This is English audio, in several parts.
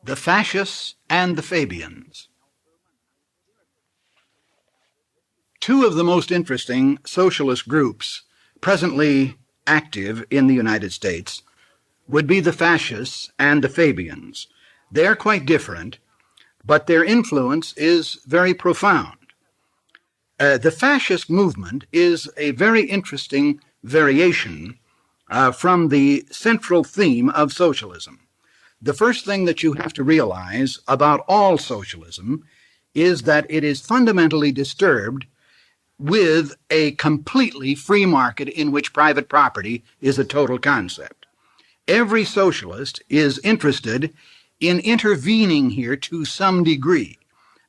the Fascists and the Fabians. Two of the most interesting socialist groups presently active in the United States would be the Fascists and the Fabians. They're quite different, but their influence is very profound. The fascist movement is a very interesting variation from the central theme of socialism. The first thing that you have to realize about all socialism is that it is fundamentally disturbed with a completely free market in which private property is a total concept. Every socialist is interested in intervening here to some degree.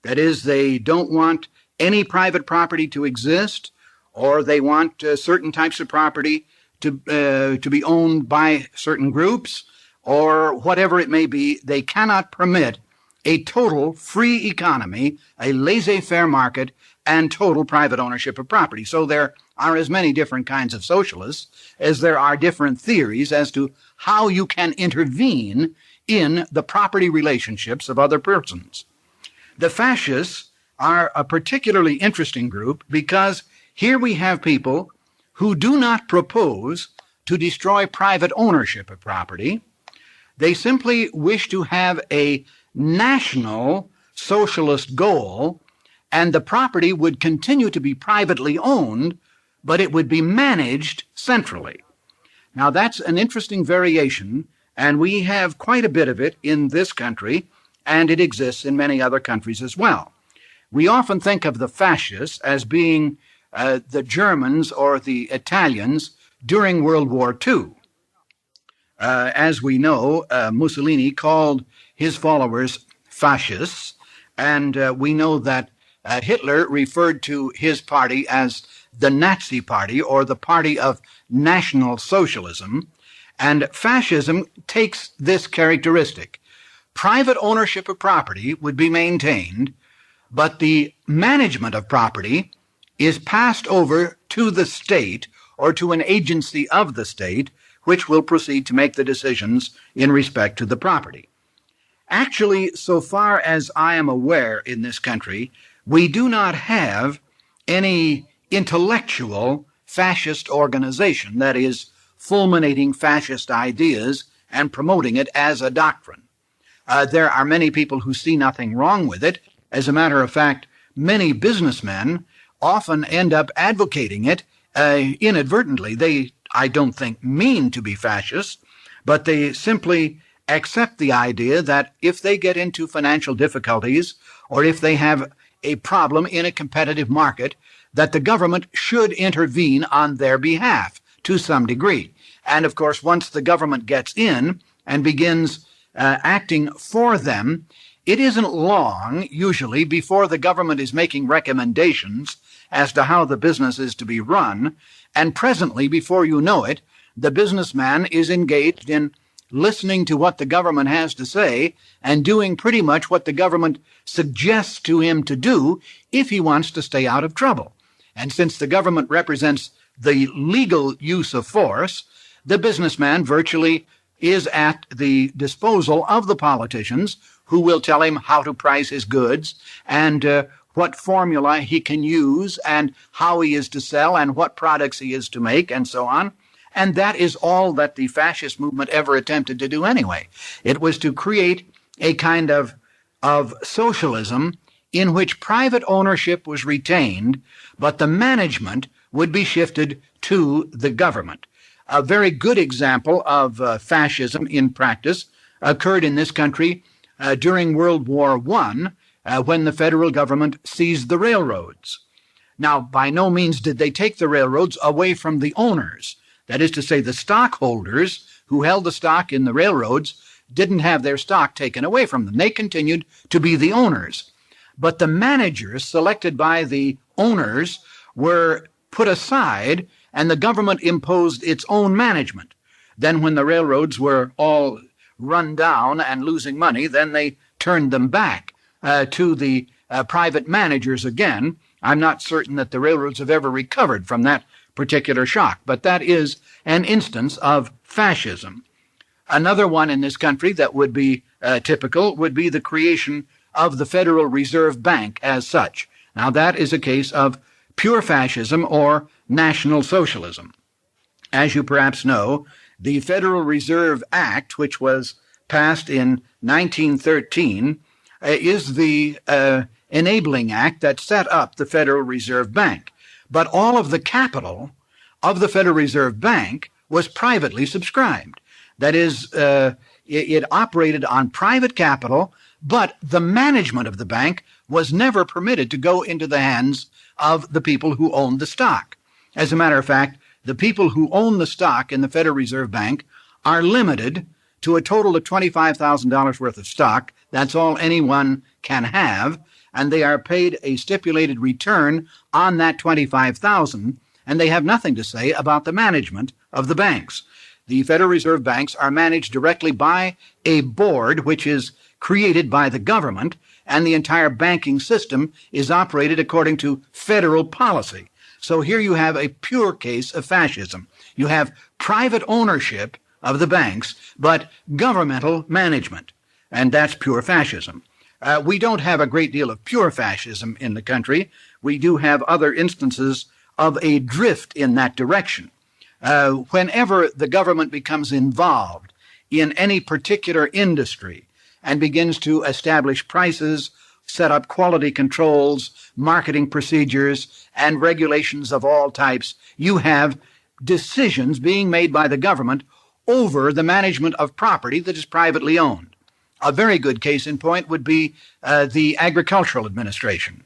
That is, they don't want any private property to exist, or they want certain types of property to be owned by certain groups, or whatever it may be. They cannot permit a total free economy, a laissez-faire market, and total private ownership of property. So there are as many different kinds of socialists as there are different theories as to how you can intervene in the property relationships of other persons. The fascists are a particularly interesting group because here we have people who do not propose to destroy private ownership of property. They simply wish to have a national socialist goal, and the property would continue to be privately owned, but it would be managed centrally. Now, that's an interesting variation, and we have quite a bit of it in this country, and it exists in many other countries as well. We often think of the fascists as being the Germans or the Italians during World War II. As we know, Mussolini called his followers fascists, and we know that Hitler referred to his party as the Nazi Party, or the Party of National Socialism, and fascism takes this characteristic. Private ownership of property would be maintained, but the management of property is passed over to the state or to an agency of the state, which will proceed to make the decisions in respect to the property. Actually, so far as I am aware in this country, we do not have any intellectual fascist organization that is fulminating fascist ideas and promoting it as a doctrine. There are many people who see nothing wrong with it. As a matter of fact, many businessmen often end up advocating it inadvertently. They, I don't think, mean to be fascist, but they simply accept the idea that if they get into financial difficulties or if they have a problem in a competitive market, that the government should intervene on their behalf to some degree. And of course, once the government gets in and begins acting for them, it isn't long, usually, before the government is making recommendations as to how the business is to be run, and presently, before you know it, the businessman is engaged in listening to what the government has to say and doing pretty much what the government suggests to him to do if he wants to stay out of trouble. And since the government represents the legal use of force, the businessman virtually is at the disposal of the politicians, who will tell him how to price his goods and what formula he can use and how he is to sell and what products he is to make and so on. And that is all that the fascist movement ever attempted to do anyway. It was to create a kind of socialism in which private ownership was retained, but the management would be shifted to the government. A very good example of fascism in practice occurred in this country during World War I, when the federal government seized the railroads. Now, by no means did they take the railroads away from the owners. That is to say, the stockholders who held the stock in the railroads didn't have their stock taken away from them. They continued to be the owners. But the managers selected by the owners were put aside, and the government imposed its own management. Then when the railroads were all run down and losing money, then they turned them back to the private managers again. I'm not certain that the railroads have ever recovered from that particular shock, but that is an instance of fascism. Another one in this country that would be typical would be the creation of the Federal Reserve Bank as such. Now, that is a case of pure fascism or National Socialism. As you perhaps know, the Federal Reserve Act, which was passed in 1913, is the enabling act that set up the Federal Reserve Bank. But all of the capital of the Federal Reserve Bank was privately subscribed. That is, it operated on private capital, but the management of the bank was never permitted to go into the hands of the people who owned the stock. As a matter of fact, the people who own the stock in the Federal Reserve Bank are limited to a total of $25,000 worth of stock. That's all anyone can have, and they are paid a stipulated return on that $25,000, and they have nothing to say about the management of the banks. The Federal Reserve Banks are managed directly by a board which is created by the government, and the entire banking system is operated according to federal policy. So here you have a pure case of fascism. You have private ownership of the banks, but governmental management, and that's pure fascism. We don't have a great deal of pure fascism in the country. We do have other instances of a drift in that direction. Whenever the government becomes involved in any particular industry and begins to establish prices, set up quality controls, marketing procedures, and regulations of all types, you have decisions being made by the government over the management of property that is privately owned. A very good case in point would be the Agricultural Administration.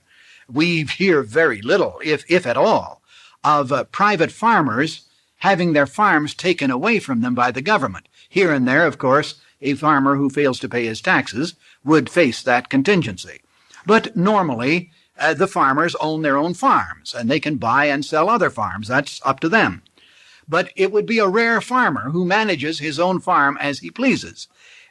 We hear very little, if at all, of private farmers having their farms taken away from them by the government. Here and there, of course, a farmer who fails to pay his taxes would face that contingency. But normally, the farmers own their own farms, and they can buy and sell other farms. That's up to them. But it would be a rare farmer who manages his own farm as he pleases.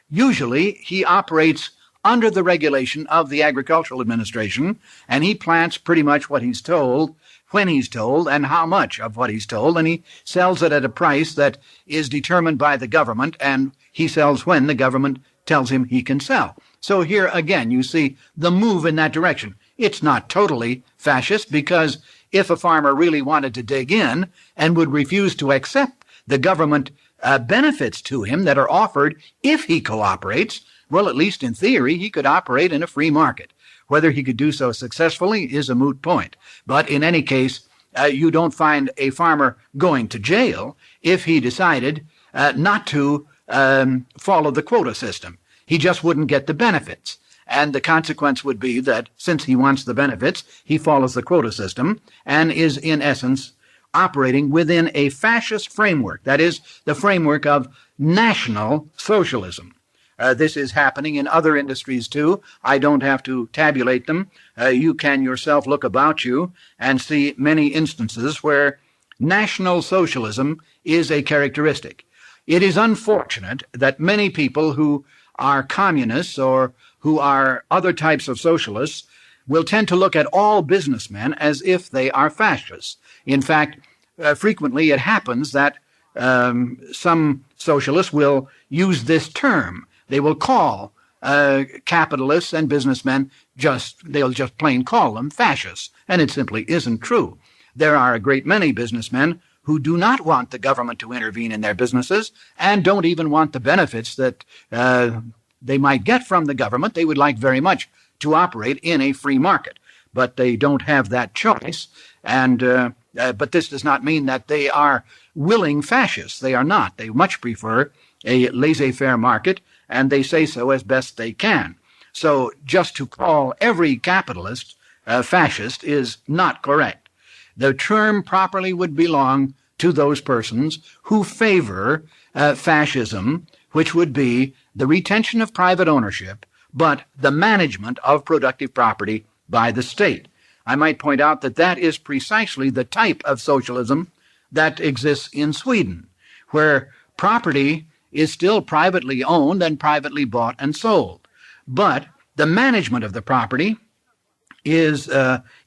Usually, he operates under the regulation of the Agricultural Administration, and he plants pretty much what he's told, when he's told, and how much of what he's told, and he sells it at a price that is determined by the government, and he sells when the government tells him he can sell. So here again, you see the move in that direction. It's not totally fascist, because if a farmer really wanted to dig in and would refuse to accept the government benefits to him that are offered if he cooperates, well, at least in theory, he could operate in a free market. Whether he could do so successfully is a moot point. But in any case, you don't find a farmer going to jail if he decided not to follow the quota system. He just wouldn't get the benefits. And the consequence would be that since he wants the benefits, he follows the quota system and is, in essence, operating within a fascist framework. That is, the framework of National Socialism. This is happening in other industries too. I don't have to tabulate them. You can yourself look about you and see many instances where National Socialism is a characteristic. It is unfortunate that many people who are communists or who are other types of socialists will tend to look at all businessmen as if they are fascists. In fact, frequently it happens that some socialists will use this term. They will call capitalists and businessmen they'll just plain call them fascists, and it simply isn't true. There are a great many businessmen who do not want the government to intervene in their businesses and don't even want the benefits that they might get from the government. They would like very much to operate in a free market, but they don't have that choice. And but this does not mean that they are willing fascists. They are not. They much prefer a laissez-faire market, and they say so as best they can. So just to call every capitalist fascist is not correct. The term properly would belong to those persons who favor fascism, which would be the retention of private ownership, but the management of productive property by the state. I might point out that that is precisely the type of socialism that exists in Sweden, where property is still privately owned and privately bought and sold. But the management of the property is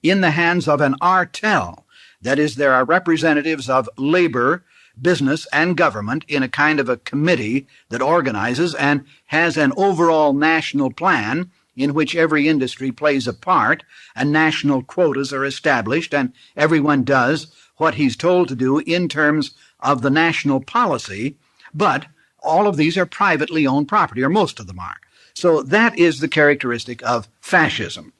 in the hands of an artel. That is, there are representatives of labor business and government in a kind of a committee that organizes and has an overall national plan in which every industry plays a part, and national quotas are established, and everyone does what he's told to do in terms of the national policy, but all of these are privately owned property, or most of them are. So that is the characteristic of fascism.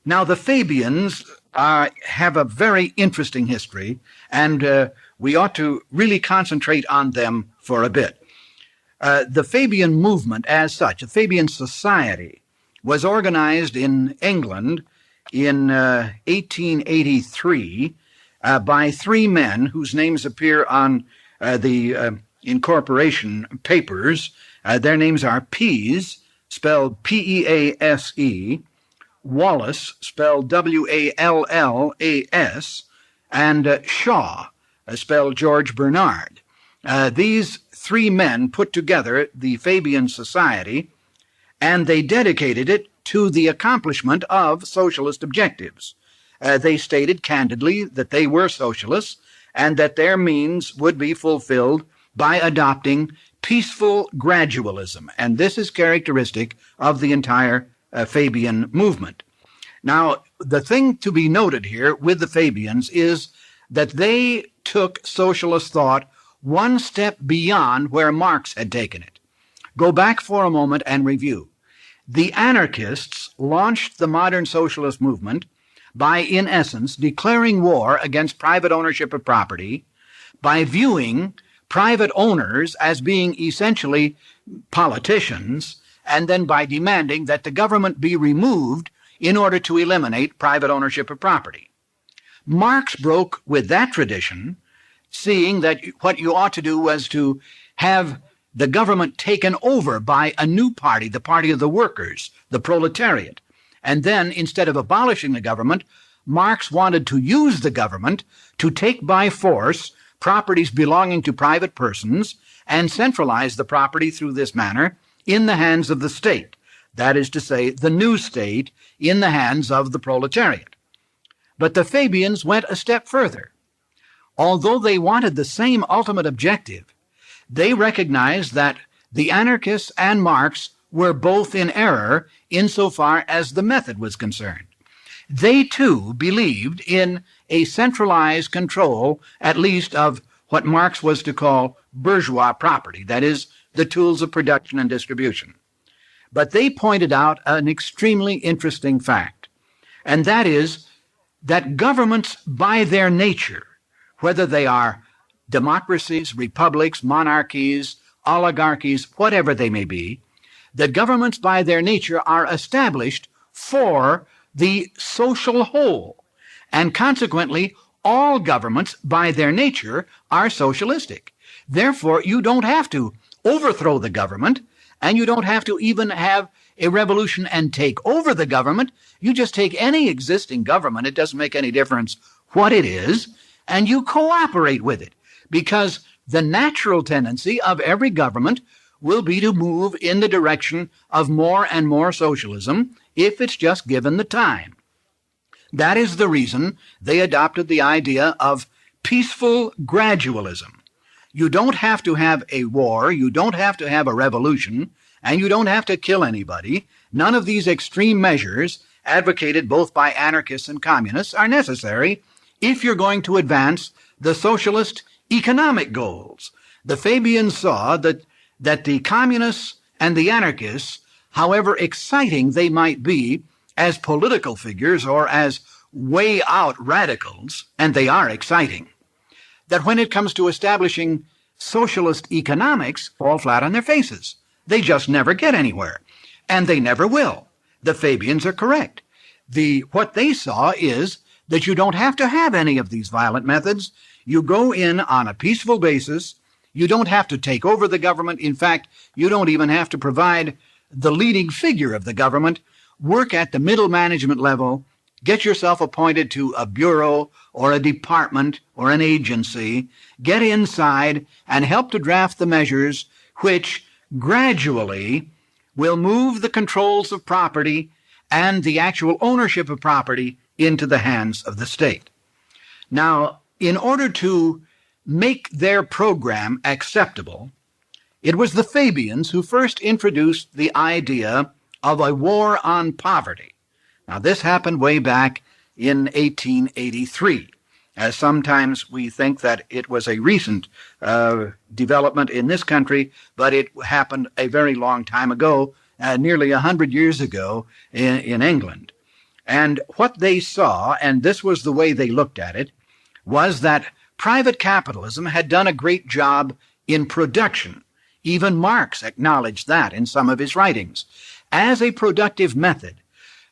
Now, the Fabians have a very interesting history, and we ought to really concentrate on them for a bit. The Fabian movement as such, the Fabian Society, was organized in England in 1883 by three men whose names appear on the incorporation papers. Their names are Pease, spelled P-E-A-S-E, Wallace, spelled W-A-L-L-A-S, and Shaw, spelled George Bernard. These three men put together the Fabian Society, and they dedicated it to the accomplishment of socialist objectives. They stated candidly that they were socialists and that their means would be fulfilled by adopting peaceful gradualism, and this is characteristic of the entire Fabian movement. Now, the thing to be noted here with the Fabians is that they took socialist thought one step beyond where Marx had taken it. Go back for a moment and review. The anarchists launched the modern socialist movement by, in essence, declaring war against private ownership of property, by viewing private owners as being essentially politicians, and then by demanding that the government be removed in order to eliminate private ownership of property. Marx broke with that tradition, seeing that what you ought to do was to have the government taken over by a new party, the party of the workers, the proletariat. And then, instead of abolishing the government, Marx wanted to use the government to take by force properties belonging to private persons and centralize the property through this manner in the hands of the state. That is to say, the new state in the hands of the proletariat. But the Fabians went a step further. Although they wanted the same ultimate objective, they recognized that the anarchists and Marx were both in error insofar as the method was concerned. They, too, believed in a centralized control, at least of what Marx was to call bourgeois property, that is, the tools of production and distribution. But they pointed out an extremely interesting fact, and that is that governments by their nature, whether they are democracies, republics, monarchies, oligarchies, whatever they may be, that governments by their nature are established for the social whole, and consequently all governments by their nature are socialistic. Therefore, you don't have to overthrow the government, and you don't have to even have a revolution and take over the government. You just take any existing government, it doesn't make any difference what it is, and you cooperate with it, because the natural tendency of every government will be to move in the direction of more and more socialism if it's just given the time. That is the reason they adopted the idea of peaceful gradualism. You don't have to have a war, you don't have to have a revolution, and you don't have to kill anybody. None of these extreme measures, advocated both by anarchists and communists, are necessary if you're going to advance the socialist economic goals. The Fabians saw that the communists and the anarchists, however exciting they might be as political figures or as way out radicals, and they are exciting, that when it comes to establishing socialist economics, fall flat on their faces. They just never get anywhere, and they never will. The Fabians are correct. What they saw is that you don't have to have any of these violent methods. You go in on a peaceful basis. You don't have to take over the government. In fact, you don't even have to provide the leading figure of the government. Work at the middle management level. Get yourself appointed to a bureau or a department or an agency. Get inside and help to draft the measures which gradually will move the controls of property and the actual ownership of property into the hands of the state. Now, in order to make their program acceptable, it was the Fabians who first introduced the idea of a war on poverty. Now, this happened way back in 1883. Sometimes we think that it was a recent development in this country, but it happened a very long time ago, nearly 100 years ago in England. And what they saw, and this was the way they looked at it, was that private capitalism had done a great job in production. Even Marx acknowledged that in some of his writings. As a productive method,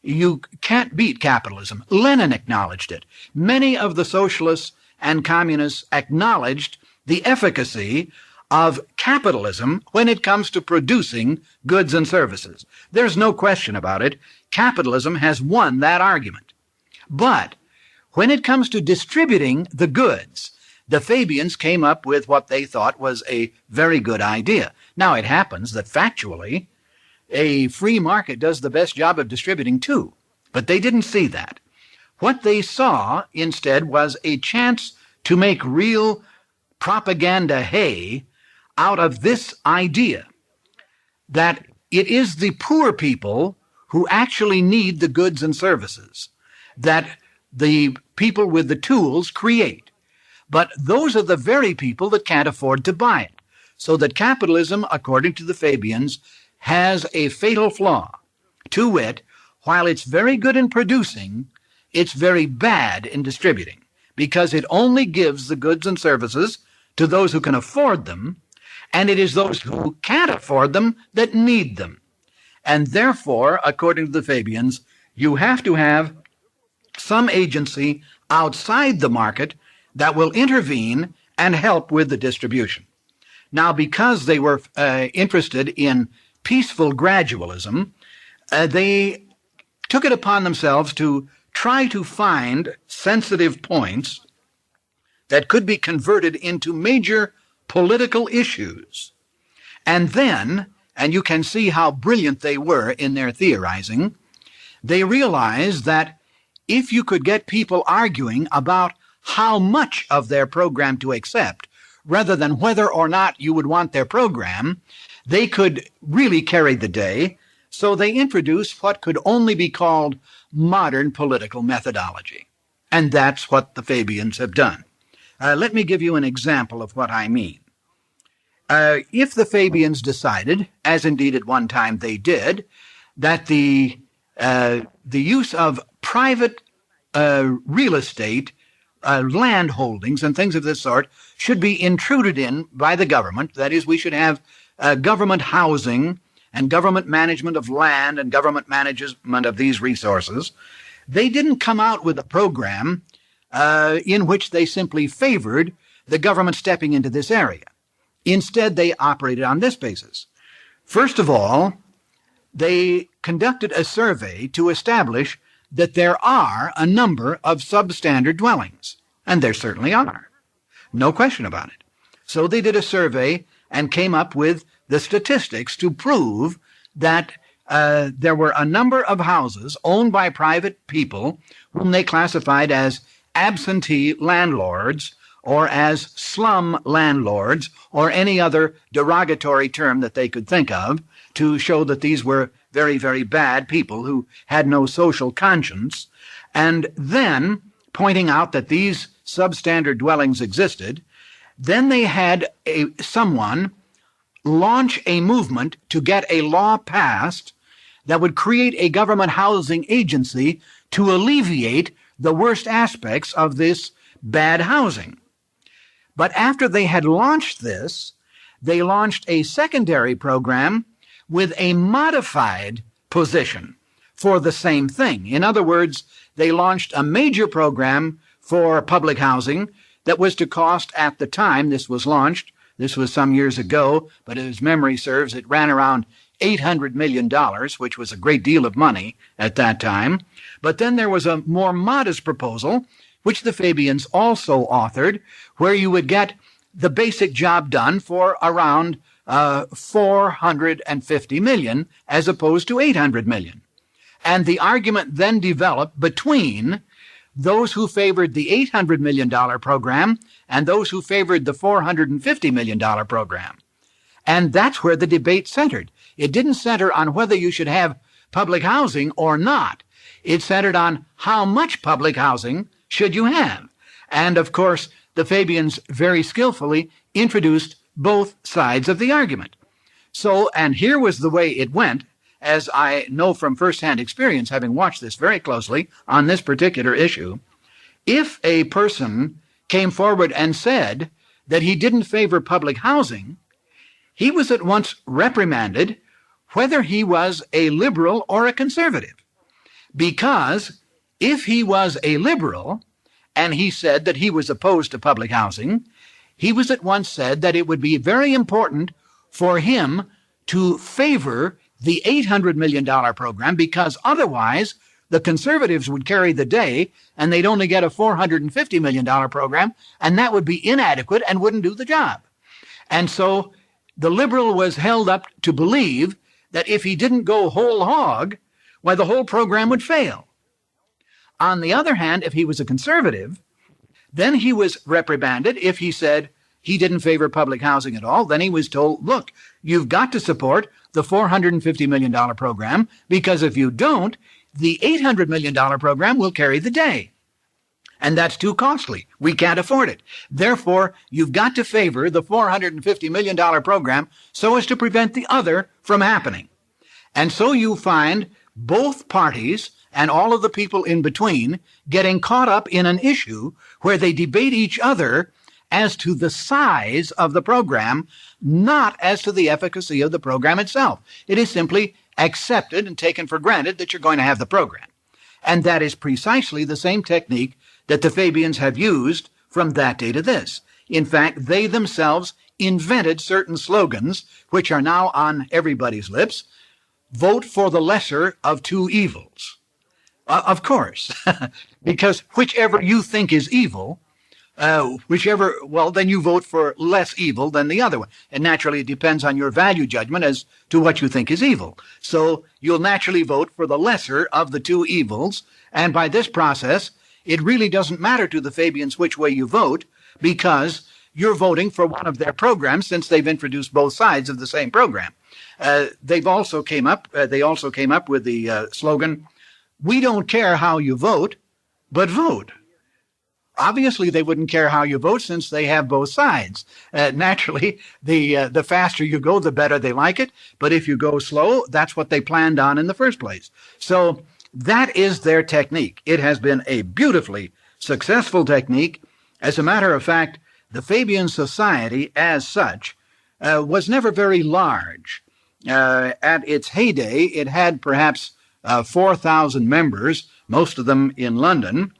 you can't beat capitalism. Lenin acknowledged it. Many of the socialists and communists acknowledged the efficacy of capitalism when it comes to producing goods and services. There's no question about it. Capitalism has won that argument. But when it comes to distributing the goods, the Fabians came up with what they thought was a very good idea. Now, it happens that factually, a free market does the best job of distributing too, but they didn't see that. What they saw instead was a chance to make real propaganda hay out of this idea that it is the poor people who actually need the goods and services that the people with the tools create. But those are the very people that can't afford to buy it. So that capitalism, according to the Fabians, has a fatal flaw. To wit, while it's very good in producing, it's very bad in distributing, because it only gives the goods and services to those who can afford them, and it is those who can't afford them that need them. And therefore, according to the Fabians, you have to have some agency outside the market that will intervene and help with the distribution. Now, because they were interested in peaceful gradualism, they took it upon themselves to try to find sensitive points that could be converted into major political issues. And then, and you can see how brilliant they were in their theorizing, they realized that if you could get people arguing about how much of their program to accept, rather than whether or not you would want their program, they could really carry the day. So they introduced what could only be called modern political methodology. And that's what the Fabians have done. Let me give you an example of what I mean. If the Fabians decided, as indeed at one time they did, that the use of private real estate, land holdings and things of this sort should be intruded in by the government. That is, we should have government housing and government management of land and government management of these resources. They didn't come out with a program in which they simply favored the government stepping into this area. Instead, they operated on this basis. First of all, they conducted a survey to establish that there are a number of substandard dwellings, and there certainly are. No question about it. So they did a survey and came up with the statistics to prove that there were a number of houses owned by private people whom they classified as absentee landlords or as slum landlords or any other derogatory term that they could think of to show that these were very, very bad people who had no social conscience, and then pointing out that these substandard dwellings existed. Then they had someone launch a movement to get a law passed that would create a government housing agency to alleviate the worst aspects of this bad housing. But after they had launched this, they launched a secondary program with a modified position for the same thing. In other words, they launched a major program for public housing that was to cost, at the time this was launched, this was some years ago, but as memory serves, it ran around $800 million, which was a great deal of money at that time. But then there was a more modest proposal, which the Fabians also authored, where you would get the basic job done for around 450 million as opposed to 800 million. And the argument then developed between those who favored the $800 million program and those who favored the $450 million program. And that's where the debate centered. It didn't center on whether you should have public housing or not. It centered on how much public housing should you have. And of course, the Fabians very skillfully introduced both sides of the argument. So, and here was the way it went, as I know from firsthand experience, having watched this very closely on this particular issue. If a person came forward and said that he didn't favor public housing, he was at once reprimanded whether he was a liberal or a conservative. Because if he was a liberal and he said that he was opposed to public housing, he was at once said that it would be very important for him to favor the $800 million program, because otherwise the conservatives would carry the day and they'd only get a $450 million program, and that would be inadequate and wouldn't do the job. And so the liberal was held up to believe that if he didn't go whole hog, why, the whole program would fail. On the other hand, if he was a conservative, then he was reprimanded. If he said he didn't favor public housing at all, then he was told, look, you've got to support the $450 million program, because if you don't, the $800 million program will carry the day. And that's too costly. We can't afford it. Therefore, you've got to favor the $450 million program so as to prevent the other from happening. And so you find both parties and all of the people in between getting caught up in an issue where they debate each other as to the size of the program, not as to the efficacy of the program itself. It is simply accepted and taken for granted that you're going to have the program. And that is precisely the same technique that the Fabians have used from that day to this. In fact, they themselves invented certain slogans which are now on everybody's lips. Vote for the lesser of two evils. Of course, because whichever you think is evil, then you vote for less evil than the other one. And naturally, it depends on your value judgment as to what you think is evil. So you'll naturally vote for the lesser of the two evils. And by this process, it really doesn't matter to the Fabians which way you vote, because you're voting for one of their programs, since they've introduced both sides of the same program. They also came up with the slogan, "We don't care how you vote, but vote." Obviously, they wouldn't care how you vote, since they have both sides. Naturally, the faster you go, the better they like it. But if you go slow, that's what they planned on in the first place. So that is their technique. It has been a beautifully successful technique. As a matter of fact, the Fabian Society as such was never very large. At its heyday, it had perhaps 4,000 members, most of them in London.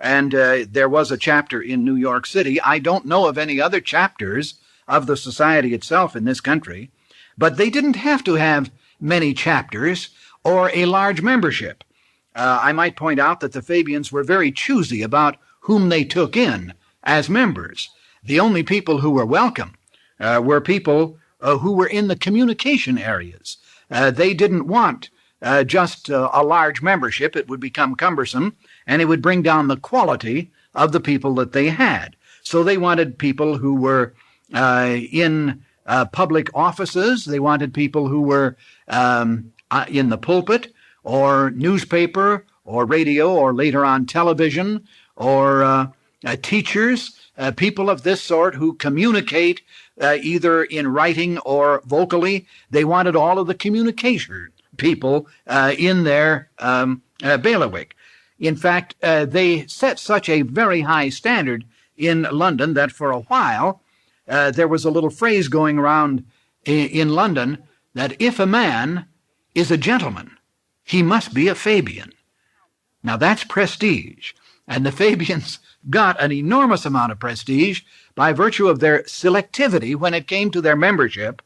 And there was a chapter in New York City. I don't know of any other chapters of the society itself in this country, but they didn't have to have many chapters or a large membership. I might point out that the Fabians were very choosy about whom they took in as members. The only people who were welcome were people who were in the communication areas. They didn't want just a large membership. It would become cumbersome, and it would bring down the quality of the people that they had. So they wanted people who were in public offices. They wanted people who were in the pulpit or newspaper or radio or later on television, or teachers, people of this sort who communicate either in writing or vocally. They wanted all of the communication people in their bailiwick. In fact, they set such a very high standard in London that for a while there was a little phrase going around in London that if a man is a gentleman, he must be a Fabian. Now that's prestige, and the Fabians got an enormous amount of prestige by virtue of their selectivity when it came to their membership.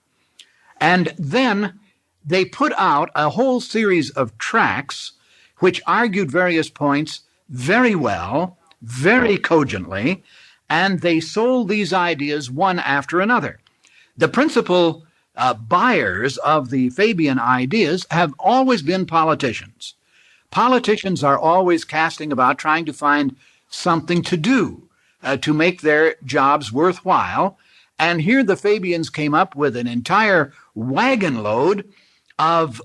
And then they put out a whole series of tracts which argued various points very well, very cogently, and they sold these ideas one after another. The principal buyers of the Fabian ideas have always been politicians. Politicians are always casting about trying to find something to do to make their jobs worthwhile. And here the Fabians came up with an entire wagon load of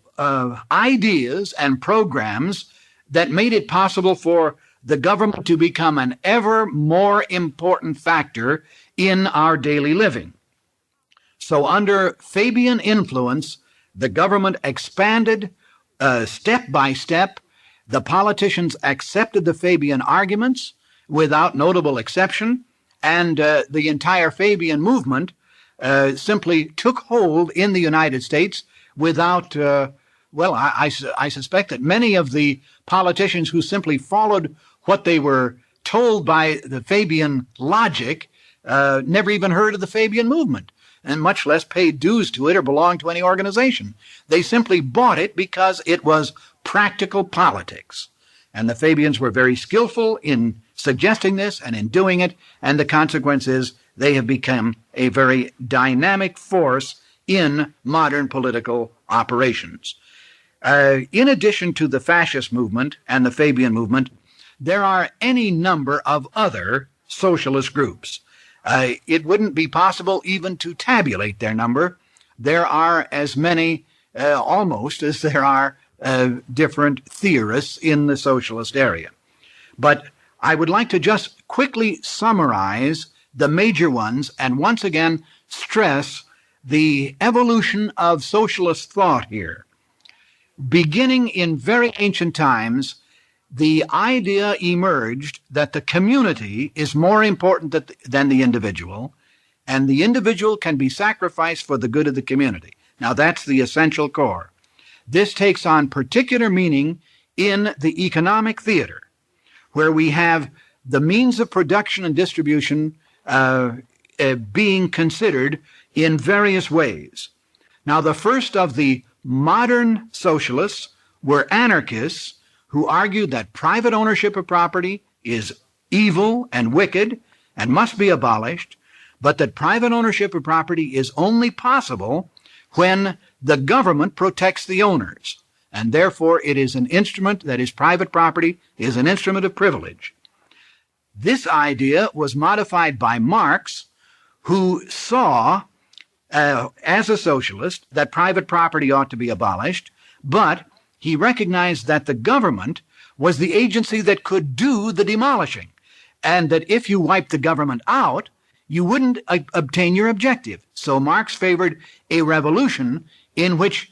ideas and programs that made it possible for the government to become an ever more important factor in our daily living. So under Fabian influence, the government expanded step by step. The politicians accepted the Fabian arguments without notable exception, and the entire Fabian movement simply took hold in the United States without, I suspect that many of the politicians who simply followed what they were told by the Fabian logic never even heard of the Fabian movement, and much less paid dues to it or belonged to any organization. They simply bought it because it was practical politics. And the Fabians were very skillful in suggesting this and in doing it, and the consequence is they have become a very dynamic force in modern political operations. In addition to the fascist movement and the Fabian movement, there are any number of other socialist groups. It wouldn't be possible even to tabulate their number. There are as many, almost, as there are different theorists in the socialist area. But I would like to just quickly summarize the major ones and once again stress the evolution of socialist thought here. Beginning in very ancient times, the idea emerged that the community is more important than the individual, and the individual can be sacrificed for the good of the community. Now, that's the essential core. This takes on particular meaning in the economic theater, where we have the means of production and distribution being considered in various ways. Now, the first of the modern socialists were anarchists who argued that private ownership of property is evil and wicked and must be abolished, but that private ownership of property is only possible when the government protects the owners, and therefore it is an instrument, that is, private property is an instrument of privilege. This idea was modified by Marx, who saw, as a socialist, that private property ought to be abolished, but he recognized that the government was the agency that could do the demolishing, and that if you wiped the government out, you wouldn't obtain your objective. So Marx favored a revolution in which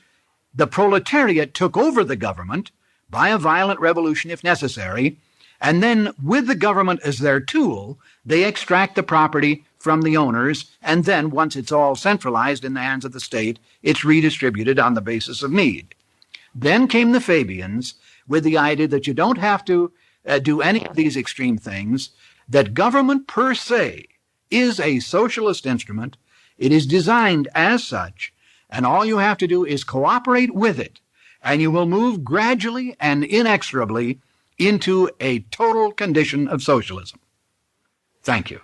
the proletariat took over the government by a violent revolution if necessary, and then with the government as their tool, they extract the property from the owners, and then once it's all centralized in the hands of the state, it's redistributed on the basis of need. Then came the Fabians with the idea that you don't have to do any of these extreme things, that government per se is a socialist instrument. It is designed as such, and all you have to do is cooperate with it, and you will move gradually and inexorably into a total condition of socialism. Thank you.